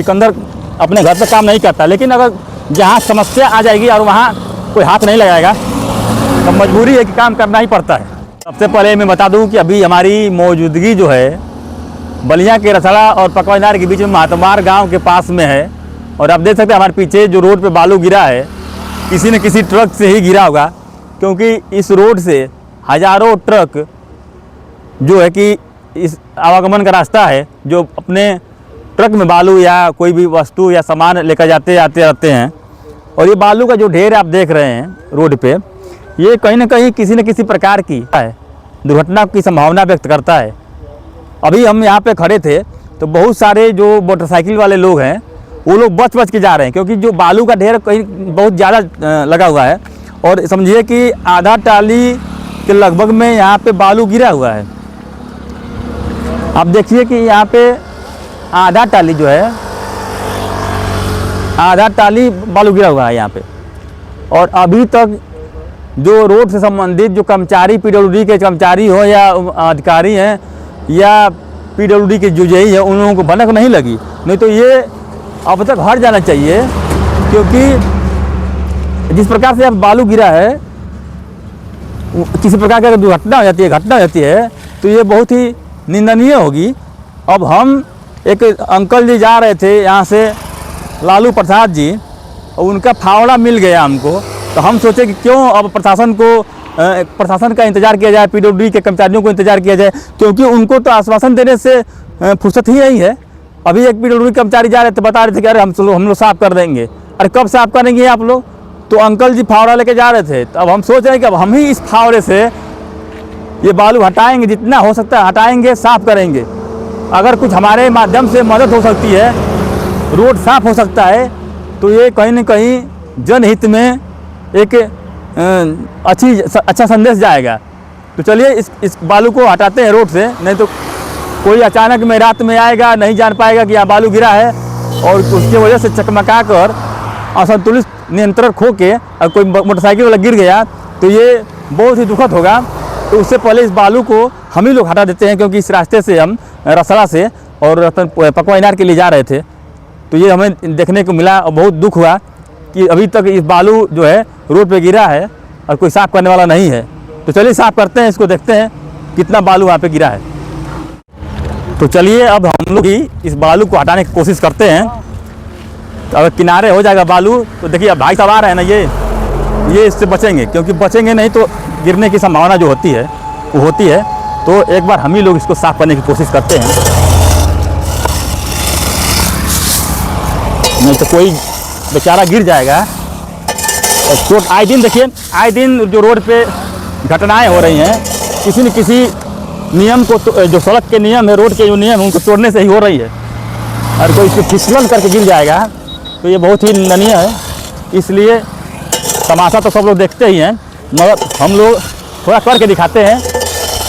सिकंदर अपने घर पे काम नहीं करता, लेकिन अगर जहाँ समस्या आ जाएगी और वहाँ कोई हाथ नहीं लगाएगा तो मजबूरी है कि काम करना ही पड़ता है। सबसे पहले मैं बता दूं कि अभी हमारी मौजूदगी जो है बलिया के रसड़ा और पकवाइनार के बीच में महातमार गांव के पास में है। और आप देख सकते हैं हमारे पीछे जो रोड पे बालू गिरा है किसी न किसी ट्रक से ही गिरा होगा, क्योंकि इस रोड से हज़ारों ट्रक जो है कि इस आवागमन का रास्ता है, जो अपने ट्रक में बालू या कोई भी वस्तु या सामान लेकर जाते रहते हैं। और ये बालू का जो ढेर आप देख रहे हैं रोड पे, ये कहीं ना कहीं किसी न किसी प्रकार की है दुर्घटना की संभावना व्यक्त करता है। अभी हम यहाँ पे खड़े थे तो बहुत सारे जो मोटरसाइकिल वाले लोग हैं वो लोग बच के जा रहे हैं, क्योंकि जो बालू का ढेर कहीं बहुत ज़्यादा लगा हुआ है। और समझिए कि आधा टाली के लगभग में यहाँ पे बालू गिरा हुआ है। आप देखिए कि यहाँ पे आधा टाली जो है, आधा टाली बालू गिरा हुआ है यहाँ पे। और अभी तक जो रोड से संबंधित जो कर्मचारी पीडब्ल्यूडी के कर्मचारी हो या अधिकारी हैं या पीडब्ल्यूडी के जो जेई है, उन लोगों को भनक नहीं लगी। नहीं तो ये अब तक हट जाना चाहिए, क्योंकि जिस प्रकार से अब बालू गिरा है, किसी प्रकार की दुर्घटना हो जाती है तो ये बहुत ही निंदनीय होगी। अब हम एक अंकल जी जा रहे थे यहाँ से, लालू प्रसाद जी, और उनका फावड़ा मिल गया हमको। तो हम सोचे कि क्यों अब प्रशासन का इंतज़ार किया जाए, पीडब्ल्यूडी के कर्मचारियों को इंतज़ार किया जाए, क्योंकि उनको तो आश्वासन देने से फुर्सत ही नहीं है। अभी एक पीडब्ल्यूडी कर्मचारी जा रहे थे, बता रहे थे कि अरे हम लोग साफ़ कर देंगे। अरे कब साफ़ करेंगे आप लोग? तो अंकल जी फावड़ा लेके जा रहे थे। तो अब हम सोच रहे हैं कि अब हम ही इस फावड़े से ये बालू हटाएंगे, जितना हो सकता है हटाएंगे, साफ़ करेंगे। अगर कुछ हमारे माध्यम से मदद हो सकती है, रोड साफ़ हो सकता है, तो ये कहीं न कहीं जनहित में एक अच्छा संदेश जाएगा। तो चलिए इस बालू को हटाते हैं रोड से, नहीं तो कोई अचानक में रात में आएगा, नहीं जान पाएगा कि यहाँ बालू गिरा है, और उसकी वजह से चकमका कर असंतुलित नियंत्रण खो के और कोई मोटरसाइकिल वाला गिर गया तो ये बहुत ही दुखद होगा। तो उससे पहले इस बालू को हम ही लोग हटा देते हैं, क्योंकि इस रास्ते से हम रसड़ा से और पकवाइनार के लिए जा रहे थे। तो ये हमें देखने को मिला और बहुत दुख हुआ कि अभी तक इस बालू जो है रोड पे गिरा है और कोई साफ़ करने वाला नहीं है। तो चलिए साफ़ करते हैं इसको, देखते हैं कितना बालू वहाँ पे गिरा है। तो चलिए अब हम लोग ही इस बालू को हटाने की कोशिश करते हैं। तो अगर किनारे हो जाएगा बालू तो देखिए अब भाई साहब आ रहे हैं ना, ये इससे बचेंगे, क्योंकि बचेंगे नहीं तो गिरने की संभावना जो होती है वो होती है। तो एक बार हम ही लोग इसको साफ़ करने की कोशिश करते हैं, नहीं तो कोई बेचारा गिर जाएगा। और चोट आए दिन देखिए, आए दिन जो रोड पे घटनाएं हो रही हैं, किसी न किसी नियम को जो सड़क के नियम है, रोड के जो नियम है, उनको तोड़ने से ही हो रही है। और कोई इसको फिसलन करके गिर जाएगा तो ये बहुत ही निंदनीय है। इसलिए तमाशा तो सब लोग देखते ही हैं, मगर हम लोग थोड़ा करके दिखाते हैं,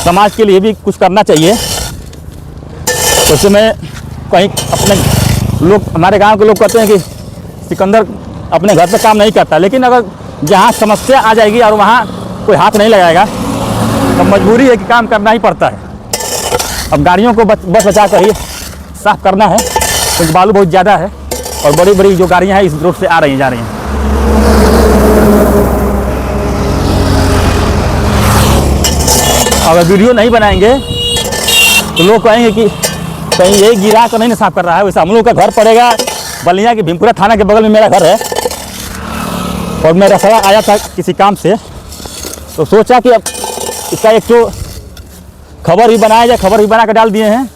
समाज के लिए भी कुछ करना चाहिए। तो उससे मैं कहीं अपने लोग, हमारे गांव के लोग कहते हैं कि सिकंदर अपने घर पे काम नहीं करता, लेकिन अगर जहाँ समस्या आ जाएगी और वहाँ कोई हाथ नहीं लगाएगा तो मजबूरी है कि काम करना ही पड़ता है। अब गाड़ियों को बस बचा कर ही साफ़ करना है, क्योंकि बालू बहुत ज़्यादा है और बड़ी बड़ी जो गाड़ियाँ हैं इस रोड से आ रही हैं जा रही हैं। अगर वीडियो नहीं बनाएंगे तो लोग कहेंगे कि कहीं यही गिरा तो नहीं साफ़ कर रहा है। वैसे हम लोग का घर पड़ेगा बलिया के भीमपुरा थाना के बगल में मेरा घर है, और मैं रसड़ा आया था किसी काम से, तो सोचा कि अब इसका एक तो खबर ही बनाया जाए, खबर ही बना कर डाल दिए हैं।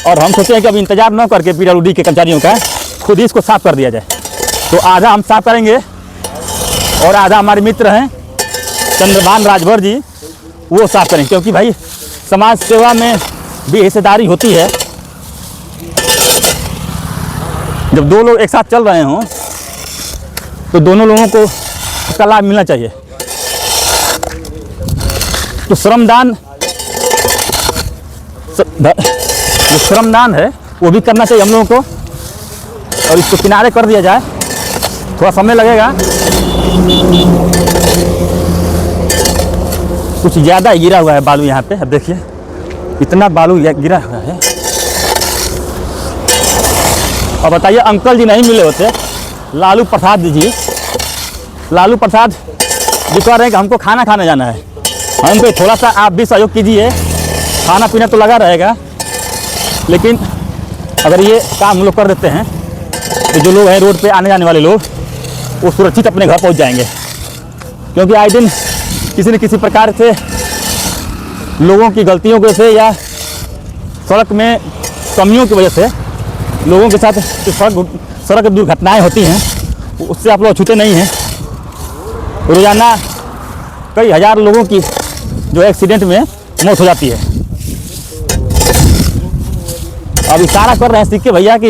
और हम सोचे हैं कि अब इंतज़ार न करके पीडब्ल्यूडी के कर्मचारियों का खुद ही इसको साफ़ कर दिया जाए। तो आधा हम साफ़ करेंगे और आधा हमारे मित्र हैं चंद्रभान राजभर जी, वो साफ़ करेंगे, क्योंकि भाई समाज सेवा में भी हिस्सेदारी होती है। जब दो लोग एक साथ चल रहे हों तो दोनों लोगों को इसका लाभ मिलना चाहिए। तो श्रमदान जो श्रमदान है वो भी करना चाहिए हम लोगों को, और इसको किनारे कर दिया जाए। थोड़ा समय लगेगा, कुछ ज़्यादा गिरा हुआ है बालू यहाँ पे। अब देखिए इतना बालू गिरा हुआ है। और बताइए अंकल जी नहीं मिले होते, लालू प्रसाद जी, लालू प्रसाद जी कह रहे हैं कि हमको खाना खाने जाना है, हमको थोड़ा सा आप भी सहयोग कीजिए, खाना पीना तो लगा रहेगा, लेकिन अगर ये काम हम लोग कर देते हैं तो जो लोग हैं रोड पे आने जाने वाले लोग वो सुरक्षित अपने घर पहुंच जाएंगे। क्योंकि आए दिन किसी न किसी प्रकार से लोगों की गलतियों की वजह से या सड़क में कमियों की वजह से लोगों के साथ सड़क दुर्घटनाएं होती हैं, उससे आप लोग छूटे नहीं हैं। रोज़ाना कई हज़ार लोगों की जो एक्सीडेंट में मौत हो जाती है। अब इशारा कर रहे हैं सिक्के भैया कि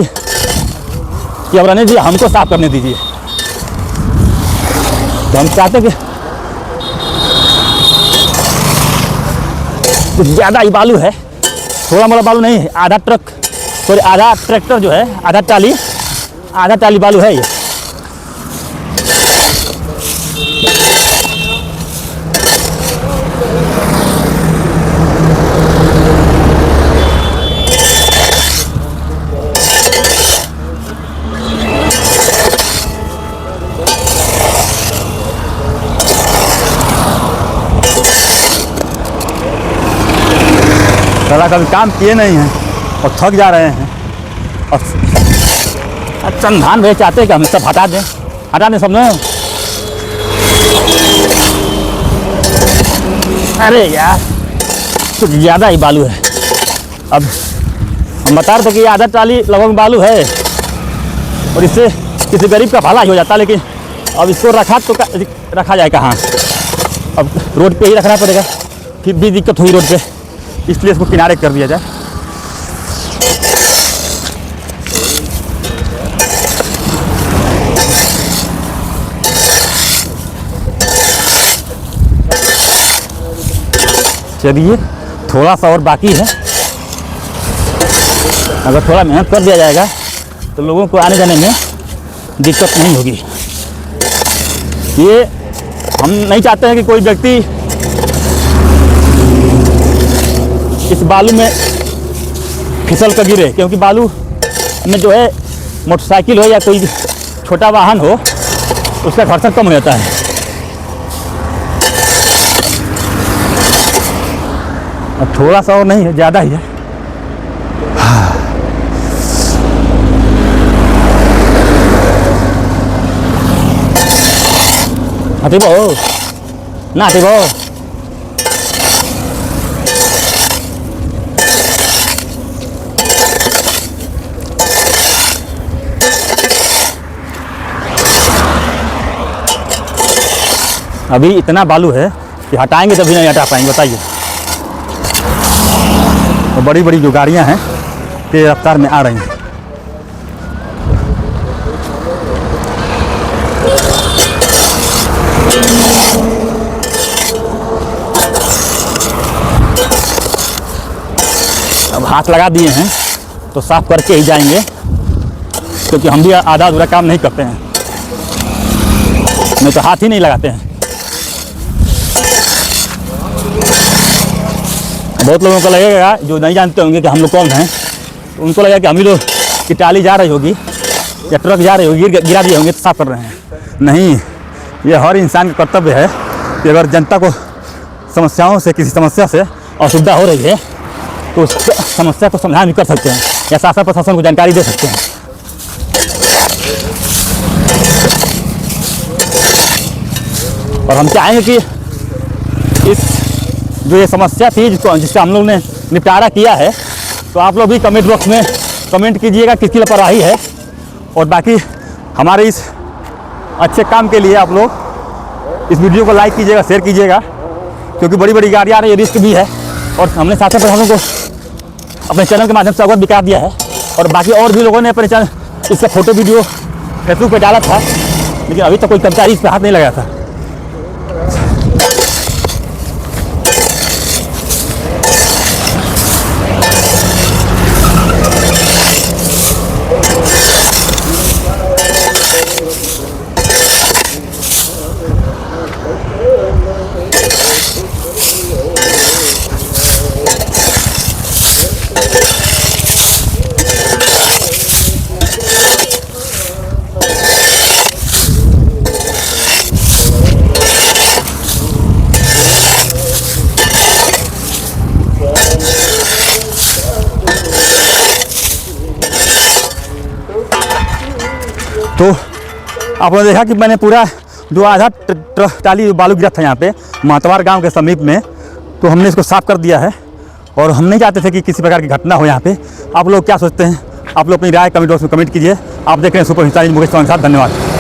अब रहने दीजिए, हमको साफ करने दीजिए। तो हम चाहते हैं कि कुछ ज़्यादा ही बालू है, थोड़ा मोड़ा बालू नहीं है, आधा ट्रक सॉरी आधा ट्रैक्टर जो है, आधा टाली बालू है ये। साला कभी काम किए नहीं हैं और थक जा रहे हैं, और चंदान भैया चाहते हैं कि हम सब हटा दें सब ना। अरे यार कुछ ज़्यादा ही बालू है। अब हम बता रहे थे कि ये आधा ट्राली लगभग बालू है और इससे किसी गरीब का भला ही हो जाता, लेकिन अब इसको रखा जाए कहाँ? अब रोड पे ही रखना पड़ेगा, फिर भी दिक्कत हुई रोड पे, इसलिए इसको किनारे कर दिया जाए। चलिए थोड़ा सा और बाकी है, अगर थोड़ा मेहनत कर दिया जाएगा तो लोगों को आने जाने में दिक्कत नहीं होगी। ये हम नहीं चाहते हैं कि कोई व्यक्ति इस बालू में फिसल कर गिरे, क्योंकि बालू में जो है मोटरसाइकिल हो या कोई छोटा वाहन हो उसका घर्षण कम हो जाता है। अब थोड़ा सा और नहीं है, ज़्यादा ही है। हटिबो ना हटिबो। अभी इतना बालू है कि हटाएंगे तभी नहीं हटा पाएंगे, बताइए। और बड़ी बड़ी जो गाड़ियां हैं तेज रफ्तार में आ रही हैं। अब हाथ लगा दिए हैं तो साफ करके ही जाएंगे, क्योंकि हम भी आधा अधूरा काम नहीं करते हैं, नहीं तो हाथ ही नहीं लगाते हैं। बहुत लोगों को लगेगा जो नहीं जानते होंगे कि हम लोग कौन हैं, तो उनको लगेगा कि हम ही लोग की टाली जा रही होगी या ट्रक जा रही होगी, गिरा दिए होंगे तो साफ कर रहे हैं। नहीं, ये हर इंसान का कर्तव्य है कि अगर जनता को समस्याओं से किसी समस्या से असुविधा हो रही है तो उस समस्या को समाधान भी कर सकते हैं या शासन प्रशासन को जानकारी दे सकते हैं। और हम चाहेंगे कि इस जो ये समस्या थी जिसका हम लोग ने निपटारा किया है, तो आप लोग भी कमेंट बॉक्स में कमेंट कीजिएगा किसकी लापरवाही है। और बाकी हमारे इस अच्छे काम के लिए आप लोग इस वीडियो को लाइक कीजिएगा, शेयर कीजिएगा, क्योंकि बड़ी बड़ी गाड़ियाँ आ रही है, रिस्क भी है। और हमने शासन प्रशासन को अपने चैनल के माध्यम से अवगत भी करा दिया है। और बाकी और भी लोगों ने अपने चैनल इसका फोटो वीडियो फेसबुक पर डाला था, लेकिन अभी तक कोई कर्मचारी इस पर हाथ नहीं लगाया था। तो आप लोगों ने देखा कि मैंने पूरा जो आधा टाली बालू गिरा था यहाँ पे मातवार गांव के समीप में, तो हमने इसको साफ़ कर दिया है। और हम नहीं चाहते थे कि किसी प्रकार की घटना हो यहाँ पे। आप लोग क्या सोचते हैं? आप लोग अपनी राय कमेंट बॉक्स में कमेंट कीजिए। आप देख रहे हैं सुपर हिंदुस्तान मुकेश चौहान के साथ। धन्यवाद।